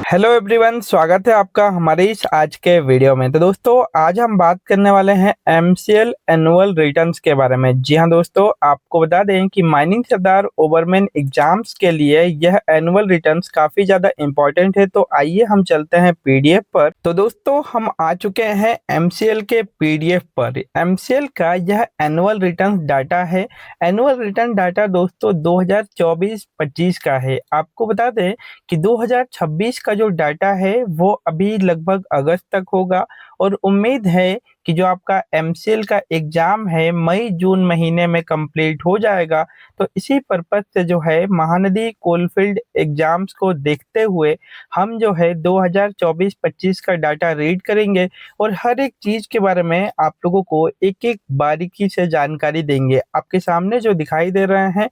Hello everyone, स्वागत है आपका हमारे इस आज के वीडियो में। तो दोस्तों, आज हम बात करने वाले हैं एमसीएल एनुअल रिटर्न्स के बारे में। जी हां दोस्तों, आपको बता दें कि माइनिंग सरदार ओवरमैन एग्जाम्स के लिए यह एनुअल रिटर्न्स काफ़ी ज़्यादा इम्पोर्टेंट है। तो आइए हम चलते हैं पीडीएफ पर। तो दोस्तों, हम आ चुके हैं एमसीएल के पीडीएफ पर। एमसीएल का यह एनुअल रिटर्न डाटा है। एनुअल रिटर्न डाटा दोस्तों 2024-25 का है। आपको बता दें कि 2026 का जो डाटा है वो अभी लगभग अगस्त तक होगा और उम्मीद है कि जो आपका एमसीएल का एग्ज़ाम है मई जून महीने में कंप्लीट हो जाएगा। तो इसी पर्पज़ से जो है महानदी कोलफील्ड एग्ज़ाम्स को देखते हुए हम जो है 2024-25 का डाटा रीड करेंगे और हर एक चीज़ के बारे में आप लोगों को एक-एक बारीकी से जानकारी देंगे। आपके सामने जो दिखाई दे रहे हैं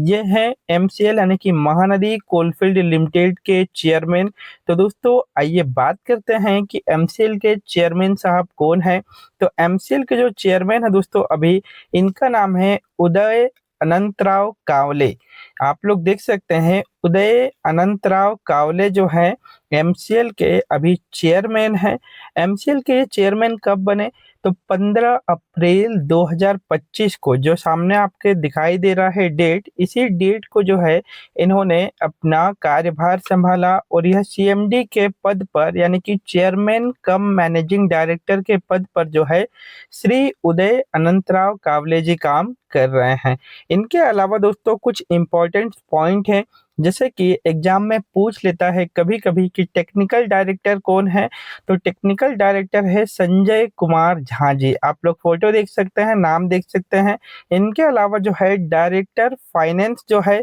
ये हैं एमसीएल यानी कि महानदी कोलफील्ड लिमिटेड के चेयरमैन। तो दोस्तों, आइए बात करते हैं कि एमसीएल के चेयरमैन साहब कौन हैं। तो एमसीएल के जो चेयरमैन है दोस्तों, अभी इनका नाम है उदय अनंतराव कावले। आप लोग देख सकते हैं उदय अनंतराव कावले जो है एमसीएल के अभी चेयरमैन हैं। एमसीएल के चेयरमैन कब बने? तो 15 अप्रैल 2025 को, जो सामने आपके दिखाई दे रहा है डेट, इसी डेट को जो है इन्होंने अपना कार्यभार संभाला और यह सीएमडी के पद पर यानी कि चेयरमैन कम मैनेजिंग डायरेक्टर के पद पर जो है श्री उदय अनंतराव कावले जी काम कर रहे हैं। इनके अलावा दोस्तों कुछ इम्पोर्टेंट पॉइंट हैं, जैसे कि एग्जाम में पूछ लेता है कभी-कभी कि टेक्निकल डायरेक्टर कौन है। तो टेक्निकल डायरेक्टर है संजय कुमार झा जी। आप लोग फोटो देख सकते हैं, नाम देख सकते हैं। इनके अलावा जो है डायरेक्टर फाइनेंस जो है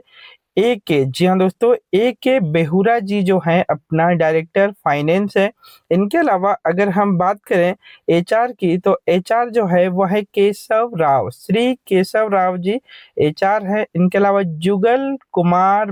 जी हाँ दोस्तों, बेहुरा जी जो हैं अपना डायरेक्टर फाइनेंस है। इनके अलावा अगर हम बात करें एचआर की, तो एचआर जो है वो है केशव राव, श्री केशव राव जी एचआर है। इनके अलावा जुगल कुमार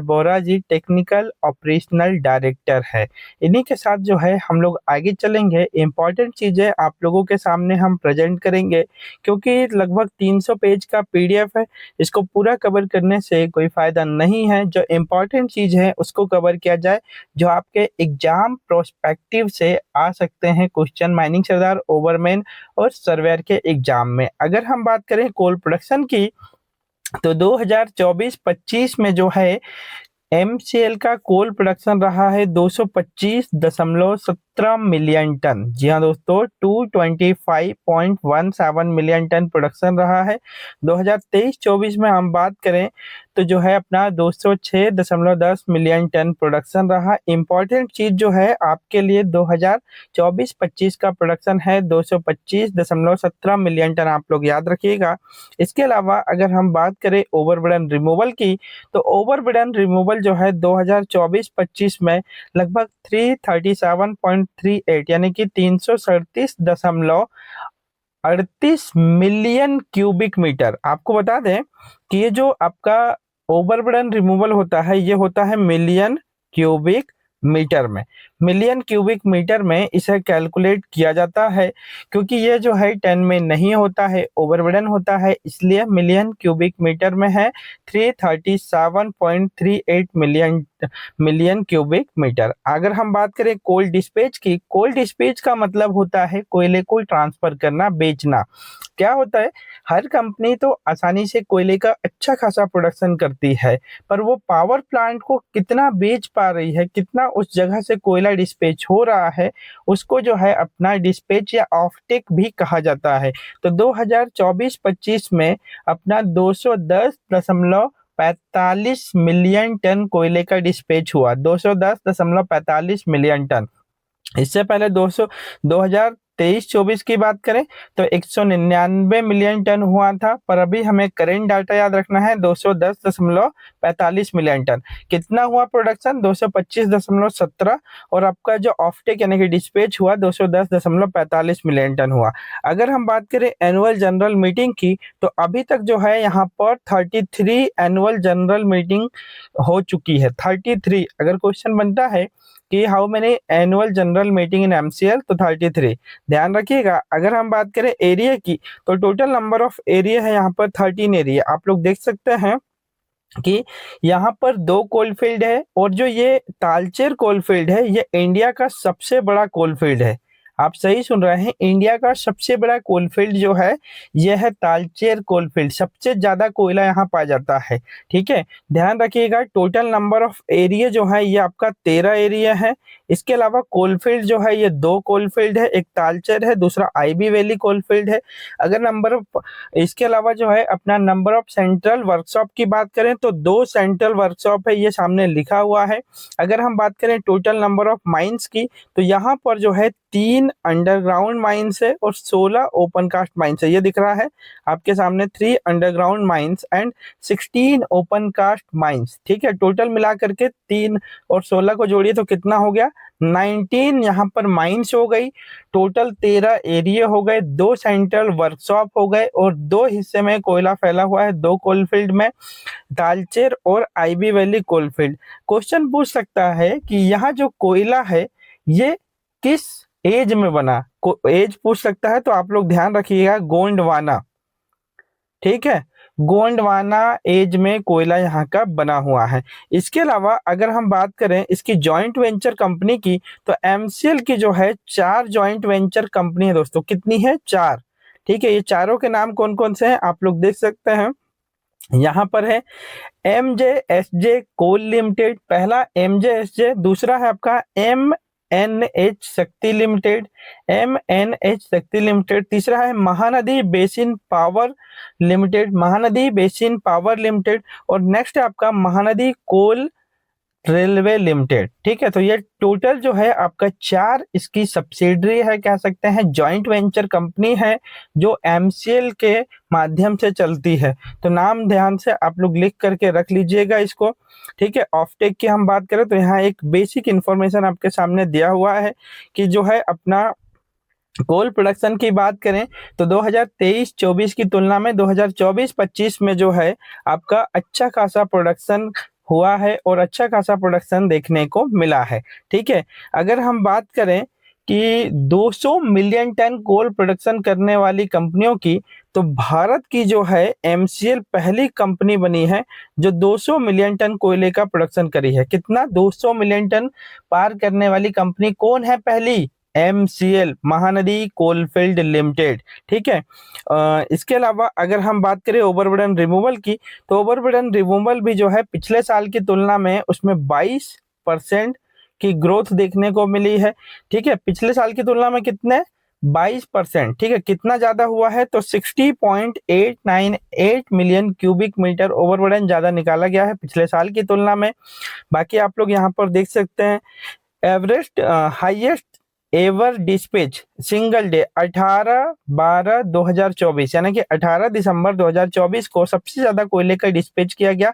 बोरा जी टेक्निकल ऑपरेशनल डायरेक्टर है। इन्हीं के साथ जो है हम लोग आगे चलेंगे। इम्पॉर्टेंट चीज़ें आप लोगों के सामने हम प्रेजेंट करेंगे, क्योंकि लगभग 300 पेज का पीडीएफ है। इसको पूरा कवर करने से कोई फ़ायदा नहीं है। जो इम्पोर्टेंट चीज़ है उसको कवर किया जाए, जो आपके एग्ज़ाम प्रोस्पेक्टिव से आ सकते हैं क्वेश्चन माइनिंग सरदार ओवरमैन और सर्वेयर के एग्ज़ाम में। अगर हम बात करें कोल प्रोडक्शन की, तो 2024-25 में जो है एमसीएल का कोल प्रोडक्शन रहा है 225.17 मिलियन टन। जी हाँ दोस्तों, 225.17 मिलियन टन प्रोडक्शन रहा है। 2023-24 में हम बात करें तो जो है अपना 206.10 मिलियन टन प्रोडक्शन रहा। इम्पॉर्टेंट चीज़ जो है आपके लिए 2024-25 का प्रोडक्शन है 225.17 मिलियन टन, आप लोग याद रखिएगा। इसके अलावा अगर हम बात करें ओवरबर्डन रिमूवल की, तो ओवरबर्डन रिमूवल जो है 2024-25 में लगभग 337.38 यानी कि 337.38 मिलियन क्यूबिक मीटर। आपको बता दें कि ये जो आपका ओवरबर्डन रिमूवल होता है ये होता है क्यूबिक मीटर में मिलियन क्यूबिक मीटर में इसे कैलकुलेट किया जाता है, क्योंकि ये जो है टन में नहीं होता है, ओवरबर्डन होता है, इसलिए मिलियन क्यूबिक मीटर में है 337.38 मिलियन मिलियन क्यूबिक मीटर। अगर हम बात करें कोल डिस्पैच की, कोल डिस्पैच का मतलब होता है कोयले को ट्रांसफर करना, बेचना। क्या होता है, हर कंपनी तो आसानी से कोयले का अच्छा खासा प्रोडक्शन करती है, पर वो पावर प्लांट को कितना बेच पा रही है, कितना उस जगह से कोयला डिस्पैच हो रहा है, उसको जो है अपना डिस्पैच या ऑफटेक भी कहा जाता है। तो 2024-25 में अपना 210.45 मिलियन टन कोयले का डिस्पैच हुआ, 210.45 मिलियन टन। इससे पहले 2023-24 की बात करें तो 199 मिलियन टन हुआ था, पर अभी हमें करेंट डाटा याद रखना है 210.45 मिलियन टन। कितना हुआ प्रोडक्शन? 225.17, और आपका जो ऑफटेक यानी कि डिस्पैच हुआ 210.45 मिलियन टन हुआ। अगर हम बात करें एनुअल जनरल मीटिंग की, तो अभी तक जो है यहाँ पर 33 एनुअल जनरल मीटिंग हो चुकी है। 33 अगर क्वेश्चन बनता है कि how many annual general meeting in MCL, तो 33 ध्यान रखिएगा। अगर हम बात करें एरिया की, तो टोटल नंबर ऑफ एरिया है यहाँ पर 13 एरिया। आप लोग देख सकते हैं कि यहाँ पर दो कोलफील्ड है और जो ये तालचेर कोलफील्ड है ये इंडिया का सबसे बड़ा कोलफील्ड है। आप सही सुन रहे हैं, इंडिया का सबसे बड़ा कोलफील्ड जो है यह है तालचेर कोलफील्ड। सबसे ज्यादा कोयला यहाँ पाया जाता है। ठीक है, ध्यान रखिएगा। टोटल नंबर ऑफ एरिया जो है ये आपका 13 एरिया है। इसके अलावा कोलफील्ड जो है ये दो कोलफील्ड है, एक तालचेर है, दूसरा आईबी वैली कोलफील्ड है। अगर नंबर ऑफ इसके अलावा जो है अपना नंबर ऑफ सेंट्रल वर्कशॉप की बात करें तो दो सेंट्रल वर्कशॉप है, ये सामने लिखा हुआ है। अगर हम बात करें टोटल नंबर ऑफ माइंस की तो यहाँ पर जो है 3 अंडरग्राउंड माइंस है और 16 ओपन कास्ट माइंस है। ये दिख रहा है आपके सामने 3 underground mines and 16 open cast mines. ठीक है, टोटल मिला करके 3 और 16 को जोड़िए तो कितना हो गया, 19 यहाँ पर माइंस हो गई। टोटल 13 एरिया हो गए, 2 सेंट्रल वर्कशॉप हो गए और 2 हिस्से में कोयला फैला हुआ है, 2 कोलफील्ड में, तालचेर और आईबी वैली कोलफील्ड। क्वेश्चन पूछ सकता है कि यहाँ जो कोयला है ये किस एज में बना, एज पूछ सकता है, तो आप लोग ध्यान रखिएगा गोंडवाना। ठीक है, गोंडवाना एज में कोयला यहाँ का बना हुआ है। इसके अलावा अगर हम बात करें इसकी जॉइंट वेंचर कंपनी की तो एमसीएल की जो है 4 जॉइंट वेंचर कंपनी है दोस्तों। कितनी है, 4। ठीक है, ये चारों के नाम कौन कौन से हैं आप लोग देख सकते हैं। यहाँ पर है MJSJ कोल लिमिटेड, पहला MJSJ, दूसरा है आपका MNH शक्ति लिमिटेड, MNH शक्ति लिमिटेड, तीसरा है Mahanadi basin power limited, Mahanadi basin power limited, और नेक्स्ट है आपका महानदी कोल रेलवे लिमिटेड। ठीक है, तो ये टोटल जो है आपका 4 इसकी सब्सिडरी है, कह सकते हैं जॉइंट वेंचर कंपनी है जो एमसीएल के माध्यम से चलती है। तो नाम ध्यान से आप लोग लिख करके रख लीजिएगा इसको। ठीक है, ऑफटेक की हम बात करें तो यहाँ एक बेसिक इंफॉर्मेशन आपके सामने दिया हुआ है कि जो है अपना कोल प्रोडक्शन की बात करें तो 2023-24 की तुलना में 2024-25 में जो है आपका अच्छा खासा प्रोडक्शन हुआ है और अच्छा खासा प्रोडक्शन देखने को मिला है। ठीक है, अगर हम बात करें कि 200 मिलियन टन कोल प्रोडक्शन करने वाली कंपनियों की तो भारत की जो है एमसीएल पहली कंपनी बनी है जो 200 मिलियन टन कोयले का प्रोडक्शन करी है। कितना, 200 मिलियन टन पार करने वाली कंपनी कौन है पहली, एमसीएल, महानदी कोलफील्ड लिमिटेड। ठीक है, इसके अलावा अगर हम बात करें ओवरबर्डन रिमूवल की तो ओवरबर्डन रिमूवल भी जो है पिछले साल की तुलना में उसमें 22% की ग्रोथ देखने को मिली है। ठीक है, पिछले साल की तुलना में कितने, 22%। ठीक है, कितना ज्यादा हुआ है तो 60.898 मिलियन क्यूबिक मीटर ओवरबर्डन ज्यादा निकाला गया है पिछले साल की तुलना में। बाकी आप लोग यहाँ पर देख सकते हैं Everest highest ever dispatch single day 18/12/2024 यानी कि 18 दिसंबर 2024 को सबसे ज्यादा कोयले का डिस्पैच किया गया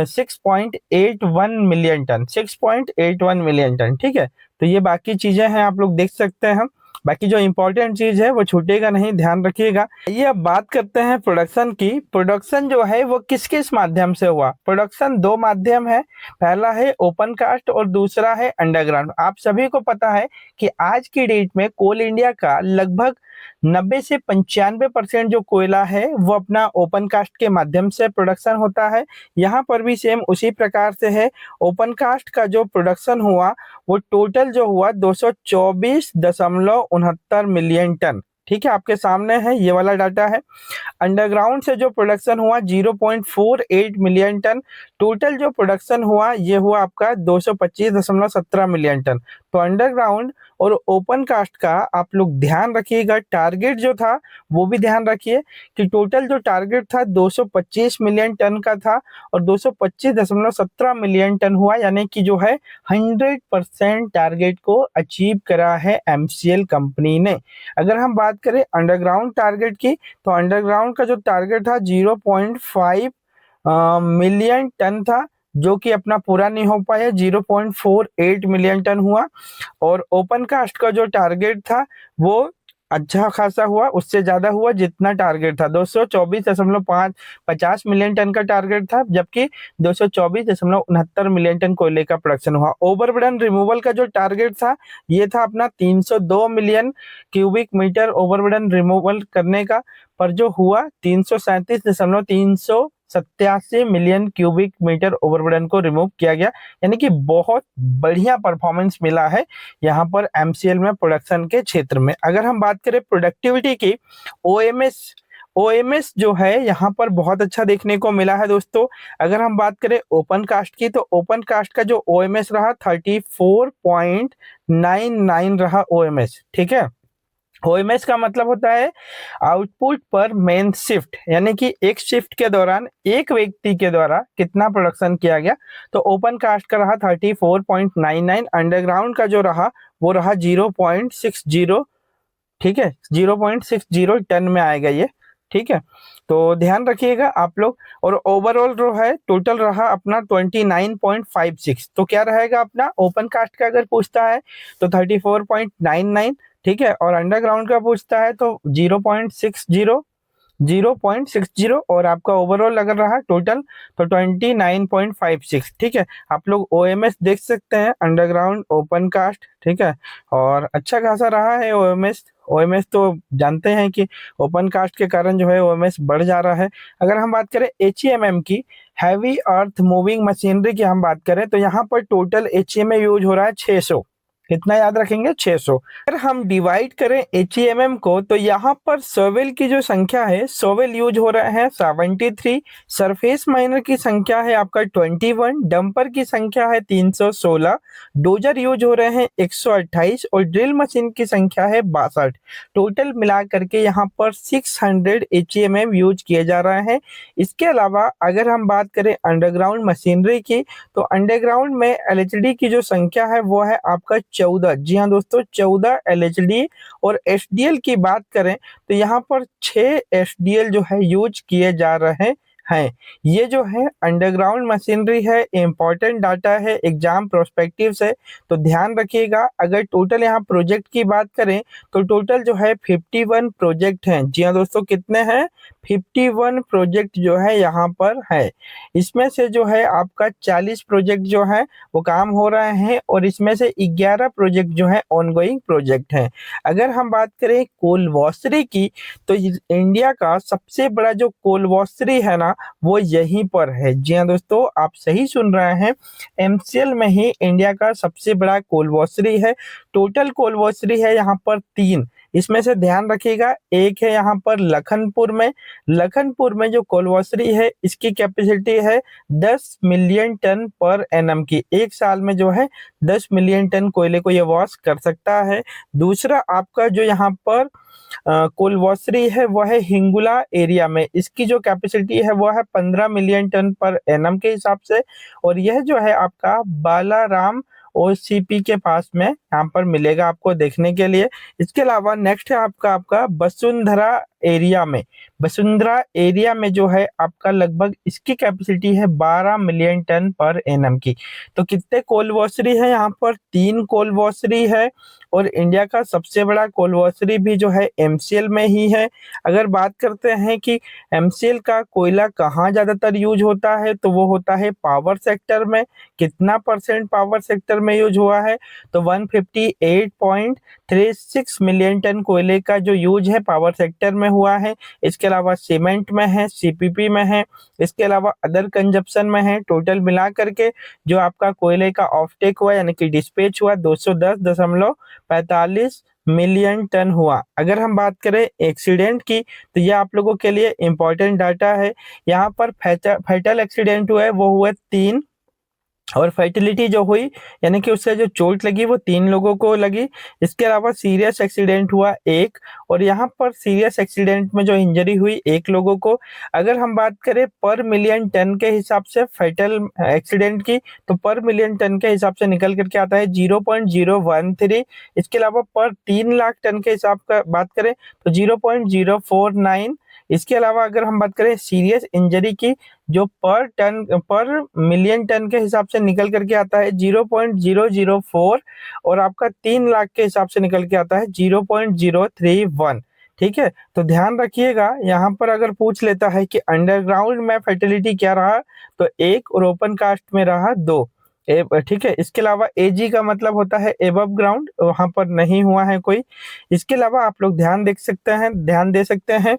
6.81 मिलियन टन, 6.81 मिलियन टन। ठीक है, तो ये बाकी चीजें हैं आप लोग देख सकते हैं। बाकी जो इंपॉर्टेंट चीज है वो छूटेगा नहीं, ध्यान रखिएगा। ये अब बात करते हैं प्रोडक्शन की। प्रोडक्शन जो है वो किस किस माध्यम से हुआ, प्रोडक्शन 2 माध्यम है, पहला है ओपन कास्ट और दूसरा है अंडरग्राउंड। आप सभी को पता है कि आज की डेट में कोल इंडिया का लगभग 90 से 95% जो कोयला है वो अपना ओपन कास्ट के माध्यम से प्रोडक्शन होता है। यहाँ पर भी सेम उसी प्रकार से है। ओपन कास्ट का जो प्रोडक्शन हुआ वो टोटल जो हुआ 224.69 मिलियन टन। ठीक है, आपके सामने है ये वाला डाटा है। अंडरग्राउंड से जो प्रोडक्शन हुआ 0.48 मिलियन टन। टोटल जो प्रोडक्शन हुआ ये हुआ आपका 225.17 मिलियन टन। तो अंडरग्राउंड और ओपन कास्ट का आप लोग ध्यान रखिएगा। टारगेट जो था वो भी ध्यान रखिए कि टोटल जो टारगेट था 225 मिलियन टन का था और 225.17 मिलियन टन हुआ, यानी कि जो है 100% टारगेट को अचीव करा है एमसीएल कंपनी ने। अगर हम बात करें अंडरग्राउंड टारगेट की तो अंडरग्राउंड का जो टारगेट था 0.5 मिलियन टन था जो कि अपना पूरा नहीं हो पाया, 0.48 मिलियन टन हुआ। और ओपन कास्ट का जो टारगेट था वो अच्छा खासा हुआ, उससे ज्यादा हुआ जितना टारगेट था। 224.50 मिलियन टन का टारगेट था जबकि 224.69 मिलियन टन कोयले का प्रोडक्शन हुआ। ओवरबर्डन रिमूवल का जो टारगेट था ये था अपना 302 million cubic metre overburden removal करने का, पर जो हुआ 337.300 87 मिलियन क्यूबिक मीटर ओवरबर्डन को रिमूव किया गया, यानी कि बहुत बढ़िया परफॉर्मेंस मिला है यहाँ पर एमसीएल में प्रोडक्शन के क्षेत्र में। अगर हम बात करें प्रोडक्टिविटी की, ओएमएस ओएमएस जो है यहाँ पर बहुत अच्छा देखने को मिला है दोस्तों। अगर हम बात करें ओपन कास्ट की, तो ओपन कास्ट का जो ओएमएस रहा 34.99 रहा ओएमएस। ठीक है, ओएमएस का मतलब होता है आउटपुट पर मेन शिफ्ट, यानी कि एक शिफ्ट के दौरान एक व्यक्ति के द्वारा कितना प्रोडक्शन किया गया। तो ओपन कास्ट का रहा 34.99, अंडरग्राउंड का जो रहा वो रहा 0.60। ठीक है, 0.60 टन में आएगा ये। ठीक है, तो ध्यान रखिएगा आप लोग। और ओवरऑल जो है टोटल रहा अपना 29.56। तो क्या रहेगा अपना ओपन कास्ट का अगर पूछता है तो 34.99। ठीक है, और अंडरग्राउंड का पूछता है तो 0.60 और आपका ओवरऑल अगर रहा टोटल तो 29.56। ठीक है, आप लोग ओएमएस देख सकते हैं, अंडरग्राउंड ओपन कास्ट। ठीक है, और अच्छा खासा रहा है ओएमएस। ओएमएस तो जानते हैं कि ओपन कास्ट के कारण जो है ओएमएस बढ़ जा रहा है। अगर हम बात करें एचईएमएम की, हैवी अर्थ मूविंग मशीनरी की हम बात करें, तो यहाँ पर टोटल एचईएमएम यूज हो रहा है 600। कितना याद रखेंगे? 600। अगर हम डिवाइड करें एचईएमएम को, तो यहाँ पर सोवेल की जो संख्या है, सोवेल यूज हो रहा है 73, सरफेस माइनर की संख्या है आपका 21, डंपर की संख्या है 316, डोजर यूज हो रहे हैं 128 और ड्रिल मशीन की संख्या है 62। टोटल मिला करके यहाँ पर 600 एचईएमएम यूज किए जा रहे हैं। इसके अलावा अगर हम बात करें अंडरग्राउंड मशीनरी की, तो अंडरग्राउंड में एलएचडी की जो संख्या है वो है आपका 14। जी हाँ दोस्तों, 14 एलएचडी। और एसडीएल की बात करें तो यहाँ पर 6 एसडीएल जो है यूज किए जा रहे हैं। ये जो है अंडरग्राउंड मशीनरी है, इंपॉर्टेंट डाटा है, एग्जाम प्रोस्पेक्टिव से, तो ध्यान रखिएगा। अगर टोटल यहाँ प्रोजेक्ट की बात करें तो टोटल जो है 51 प्रोजेक्ट हैं। जी हाँ दोस्तों, कितने हैं? 51 प्रोजेक्ट जो है यहाँ पर है। इसमें से जो है आपका 40 प्रोजेक्ट जो है वो काम हो रहे हैं और इसमें से 11 प्रोजेक्ट जो है ऑनगोइंग प्रोजेक्ट हैं। अगर हम बात करें कोल वॉशरी की, तो इंडिया का सबसे बड़ा जो कोल वॉशरी है ना वो यहीं पर है। जी हाँ दोस्तों, आप सही सुन रहे हैं, एमसीएल में ही इंडिया का सबसे बड़ा कोल वॉशरी है। टोटल कोल वॉशरी है यहाँ पर 3। इसमें से ध्यान रखिएगा, एक है यहाँ पर लखनपुर में। लखनपुर में जो कोल वॉशरी है इसकी कैपेसिटी है 10 मिलियन टन पर एनम की। एक साल में जो है 10 मिलियन टन कोयले को ये वॉश कर सकता है। दूसरा आपका जो यहाँ पर कोल वॉशरी है वो है हिंगुला एरिया में। इसकी जो कैपेसिटी है वो है 15 मिलियन टन पर एनम के हिसाब से। और यह जो है आपका बालाराम ओसीपी के पास में यहाँ पर मिलेगा आपको देखने के लिए। इसके अलावा नेक्स्ट है आपका वसुंधरा एरिया में। वसुंधरा एरिया में जो है आपका लगभग इसकी कैपेसिटी है 12 मिलियन टन पर एनम की। तो कितने कोल वॉशरी है यहाँ पर? 3 कोल वॉशरी है। और इंडिया का सबसे बड़ा कोल वॉशरी भी जो है एमसीएल में ही है। अगर बात करते हैं कि एमसीएल का कोयला कहाँ ज्यादातर यूज होता है, तो वो होता है पावर सेक्टर में। कितना परसेंट पावर सेक्टर में यूज हुआ है? तो 158.36 मिलियन टन कोयले का जो यूज है पावर सेक्टर में हुआ है। इसके अलावा सीमेंट में है, सीपीपी में है, इसके अलावा अदर कंजप्शन में है। टोटल मिला करके जो आपका कोयले का ऑफटेक हुआ यानी कि डिस्पैच हुआ 210.45 मिलियन टन हुआ। अगर हम बात करें एक्सीडेंट की, तो ये आप लोगों के लिए इंपॉर्टेंट डाटा है। यहाँ पर फैटल एक्सीडेंट हुआ है वो हुए 3, और फर्टिलिटी जो हुई यानी कि उससे जो चोट लगी वो 3 लोगों को लगी। इसके अलावा सीरियस एक्सीडेंट हुआ 1, और यहाँ पर सीरियस एक्सीडेंट में जो इंजरी हुई 1 लोगों को। अगर हम बात करें पर मिलियन टन के हिसाब से फैटल एक्सीडेंट की, तो पर मिलियन टन के हिसाब से निकल करके आता है 0.013। इसके अलावा पर 3 लाख टन के हिसाब का बात करें तो 0.049। इसके अलावा अगर हम बात करें सीरियस इंजरी की, जो पर मिलियन टन के हिसाब से निकल करके आता है 0.004, और आपका 3 लाख के हिसाब से निकल के आता है 0.031। ठीक है, तो ध्यान रखिएगा। यहाँ पर अगर पूछ लेता है कि अंडरग्राउंड में फर्टिलिटी क्या रहा, तो 1 और ओपन कास्ट में रहा 2। ठीक है। इसके अलावा एजी का मतलब होता है एबव ग्राउंड, वहां पर नहीं हुआ है कोई। इसके अलावा आप लोग ध्यान दे सकते हैं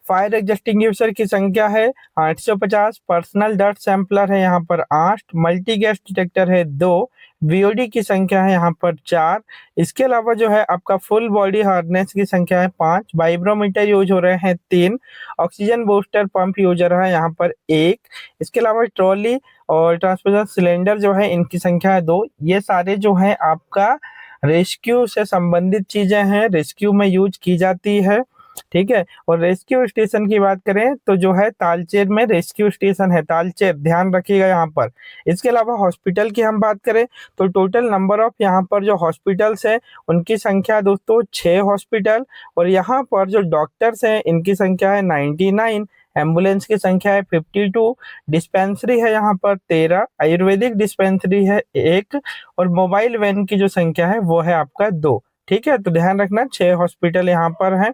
फायर एग्जस्टिंग्विशर की संख्या है 850, पर्सनल डर्ट सैंपलर है यहाँ पर 8, मल्टी गैस डिटेक्टर है 2, वीओडी की संख्या है यहाँ पर 4। इसके अलावा जो है आपका फुल बॉडी हार्डनेस की संख्या है 5, वाइब्रोमीटर यूज हो रहे हैं 3, ऑक्सीजन बूस्टर पंप यूज हो रहा है यहाँ पर 1। इसके अलावा ट्रॉली और ट्रांसपोर्टर सिलेंडर जो है इनकी संख्या है 2। ये सारे जो है आपका रेस्क्यू से संबंधित चीजें हैं, रेस्क्यू में यूज की जाती है, ठीक है। और रेस्क्यू स्टेशन की बात करें तो जो है तालचेर में रेस्क्यू स्टेशन है, तालचेर, ध्यान रखिएगा यहाँ पर। इसके अलावा हॉस्पिटल की हम बात करें तो टोटल नंबर ऑफ यहाँ पर जो हॉस्पिटल्स हैं उनकी संख्या दोस्तों 6 हॉस्पिटल, और यहाँ पर जो डॉक्टर्स हैं इनकी संख्या है 99, एम्बुलेंस की संख्या है 52, डिस्पेंसरी है यहाँ पर 13, आयुर्वेदिक डिस्पेंसरी है 1, और मोबाइल वैन की जो संख्या है वो है आपका 2, ठीक है। तो ध्यान रखना 6 हॉस्पिटल यहाँ पर हैं।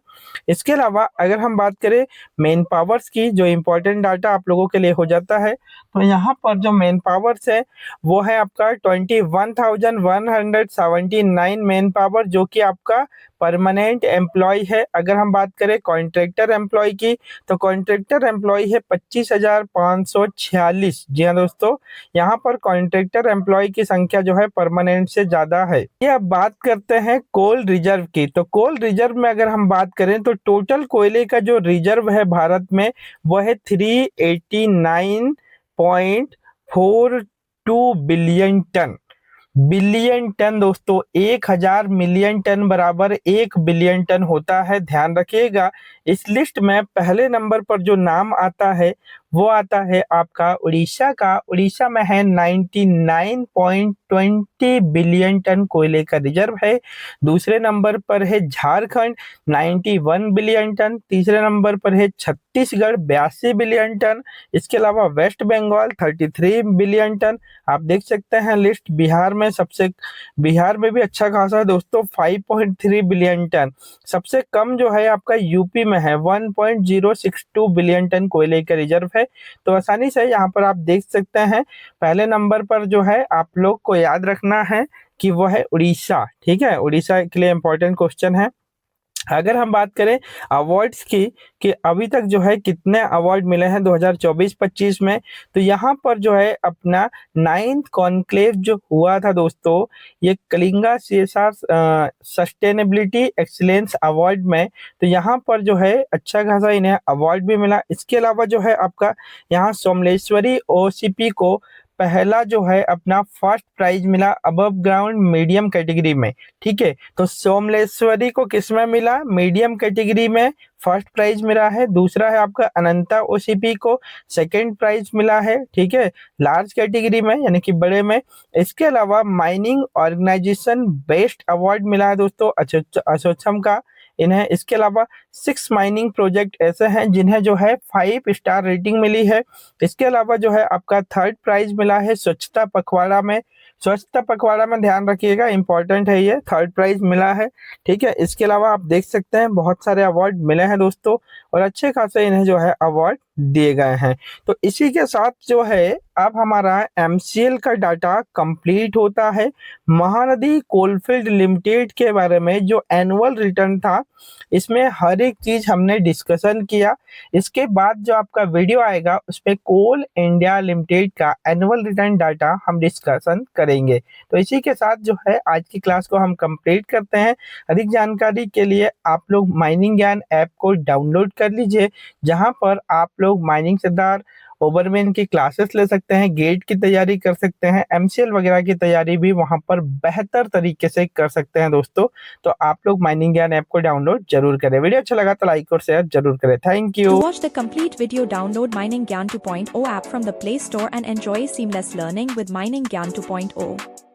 इसके अलावा अगर हम बात करें मेन पावर्स की, जो इम्पोर्टेंट डाटा आप लोगों के लिए हो जाता है, तो यहाँ पर जो मेन पावर्स है वो है आपका 21,179 मेन पावर, जो कि आपका परमानेंट एम्प्लॉय है। अगर हम बात करें कॉन्ट्रैक्टर एम्प्लॉय की तो कॉन्ट्रैक्टर एम्प्लॉय है 25,546। जी हाँ दोस्तों, यहाँ पर कॉन्ट्रैक्टर एम्प्लॉय की संख्या जो है परमानेंट से ज्यादा है। ये अब बात करते हैं कोल रिजर्व की। तो कोल रिजर्व में अगर हम बात करें तो टोटल कोयले का जो रिजर्व है भारत में वो है 389.42 बिलियन टन दोस्तों। 1000 मिलियन टन बराबर 1 बिलियन टन होता है, ध्यान रखिएगा। इस लिस्ट में पहले नंबर पर जो नाम आता है वो आता है आपका उड़ीसा का। उड़ीसा में है 99.20 बिलियन टन कोयले का रिजर्व है। दूसरे नंबर पर है झारखंड 91 बिलियन टन। तीसरे नंबर पर है छत्तीसगढ़ 82 बिलियन टन। इसके अलावा वेस्ट बंगाल 33 बिलियन टन। आप देख सकते हैं लिस्ट। बिहार में भी अच्छा खासा है दोस्तों, 5.3 बिलियन टन। सबसे कम जो है आपका यूपी में है 1.062 बिलियन टन कोयले का रिजर्व है। तो आसानी से यहाँ पर आप देख सकते हैं पहले नंबर पर जो है आप लोग को याद रखना है कि वो है उड़ीसा, ठीक है। उड़ीसा के लिए इंपॉर्टेंट क्वेश्चन है। अगर हम बात करें अवार्ड्स की कि अभी तक जो है कितने अवार्ड मिले हैं 2024-25 में, तो यहाँ पर जो है अपना 9th कॉन्क्लेव जो हुआ था दोस्तों, ये Kalinga CSR sustainability excellence award में, तो यहाँ पर जो है अच्छा खासा इन्हें अवार्ड भी मिला। इसके अलावा जो है आपका यहाँ सोमलेश्वरी ओसीपी को पहला जो है अपना फर्स्ट प्राइज मिला अबव ग्राउंड मीडियम कैटेगरी में, ठीक है। तो सोमलेश्वरी को किसमें मिला? मीडियम कैटेगरी में फर्स्ट प्राइज मिला है। दूसरा है आपका अनंता ओसीपी को सेकंड प्राइज मिला है, ठीक है, लार्ज कैटेगरी में यानी कि बड़े में। इसके अलावा माइनिंग ऑर्गेनाइजेशन बेस्ट अवार्ड मिला है दोस्तों असोचम का इन्हें। इसके अलावा 6 माइनिंग प्रोजेक्ट ऐसे हैं जिन्हें जो है 5 स्टार रेटिंग मिली है। इसके अलावा जो है आपका थर्ड प्राइज मिला है स्वच्छता पखवाड़ा में। स्वच्छता पखवाड़ा में ध्यान रखिएगा, इंपॉर्टेंट है, ये थर्ड प्राइज मिला है, ठीक है। इसके अलावा आप देख सकते हैं बहुत सारे अवार्ड मिले हैं दोस्तों, और अच्छे खासे इन्हें जो है अवार्ड दिए गए हैं। तो इसी के साथ जो है अब हमारा एमसीएल का डाटा कंप्लीट होता है। महानदी कोलफील्ड लिमिटेड के बारे में जो एनुअल रिटर्न था, इसमें हर एक चीज हमने डिस्कशन किया। इसके बाद जो आपका वीडियो आएगा उसमें कोल इंडिया लिमिटेड का एनुअल रिटर्न डाटा हम डिस्कशन करेंगे। तो इसी के साथ जो है आज की क्लास को हम कंप्लीट करते हैं। अधिक जानकारी के लिए आप लोग माइनिंग ज्ञान ऐप को डाउनलोड कर लीजिए, जहां पर आप लोग माइनिंग सरदार ओवरमैन की क्लासेस ले सकते हैं, गेट की तैयारी कर सकते हैं, एमसीएल वगैरह की तैयारी भी वहां पर बेहतर तरीके से कर सकते हैं दोस्तों। तो आप लोग माइनिंग ज्ञान ऐप को डाउनलोड जरूर करें। वीडियो अच्छा लगा तो लाइक और शेयर जरूर करें। Thank you. To watch the complete video, download Mining Gyan 2.0 app from the Play Store and enjoy seamless learning with Mining Gyan 2.0.